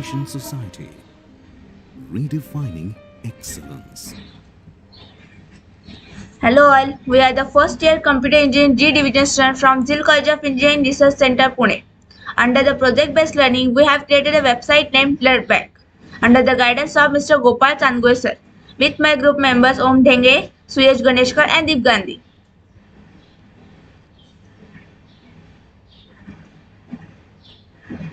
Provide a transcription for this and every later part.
Education Society, redefining excellence. Hello all, we are the first year Computer Engineering G Division students from Zil College of Engineering Research Center, Pune. Under the project-based learning, we have created a website named Blood Bank under the guidance of Mr. Gopal Chandgoe sir with my group members Om Dhenge, Suyesh Ganeshkar and Deep Gandhi.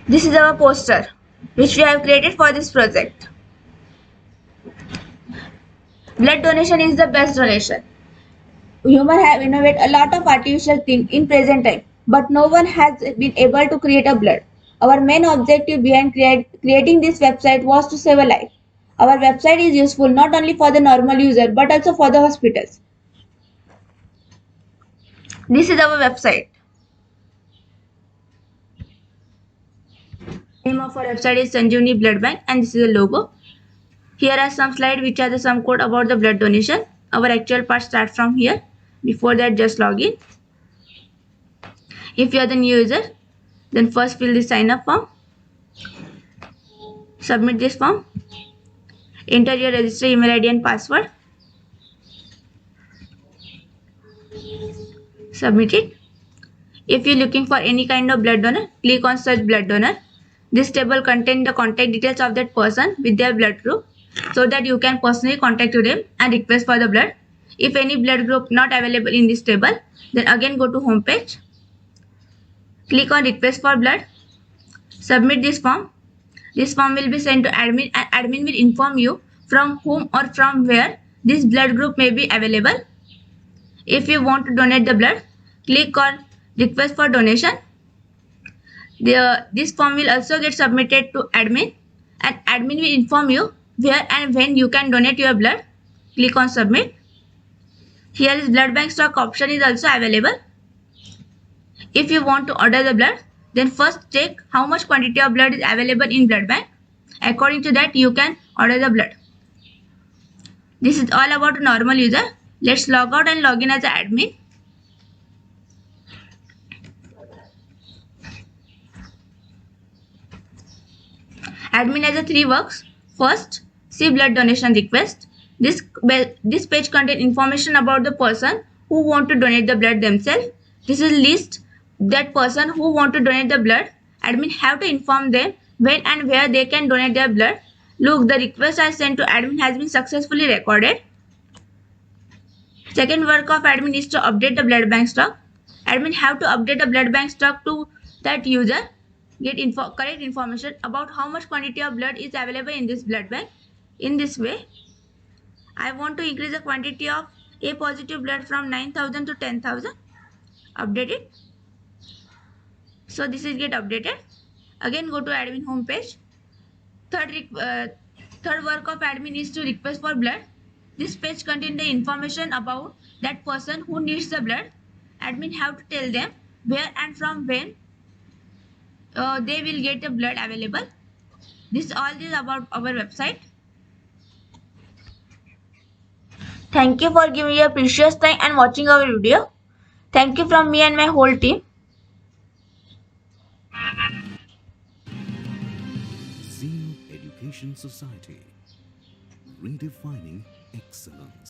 This is our poster which we have created for this project. Blood donation is the best donation. Humans have innovated a lot of artificial things in present time, but no one has been able to create a blood. Our main objective behind creating this website was to save a life. Our website is useful not only for the normal user but also for the hospitals. This is our website. Name of our website is Sanjeevani Blood Bank and this is the logo. Here are some slides which are the some code about the blood donation. Our actual part starts from here. Before that, just log in. If you are the new user, then first fill the sign up form. Submit this form. Enter your registered email ID and password. Submit it. If you're looking for any kind of blood donor, click on search blood donor. This table contains the contact details of that person with their blood group so that you can personally contact them and request for the blood. If any blood group not available in this table, then again go to home page. Click on request for blood. Submit this form. This form will be sent to admin and admin will inform you from whom or from where this blood group may be available. If you want to donate the blood, click on request for donation. This form will also get submitted to admin and admin will inform you where and when you can donate your blood. Click on submit. Here is blood bank stock option is also available. If you want to order the blood, then first check how much quantity of blood is available in blood bank. According to that, you can order the blood. This is all about a normal user. Let's log out and log in as an admin. Admin has a 3 works. First, see blood donation request. This page contains information about the person who want to donate the blood themselves. This is list that person who want to donate the blood. Admin have to inform them when and where they can donate their blood. Look, the request I sent to admin has been successfully recorded. Second work of admin is to update the blood bank stock. Admin have to update the blood bank stock to that user. Get correct information about how much quantity of blood is available in this blood bank. In this way, I want to increase the quantity of A positive blood from 9,000 to 10,000. Update it. So this is get updated. Again go to admin home page. Third work of admin is to request for blood. This page contains the information about that person who needs the blood. Admin have to tell them where and from when they will get the blood available. This all is about our website. Thank you for giving your precious time and watching our video. Thank you from me and my whole team. Zeal Education Society, redefining excellence.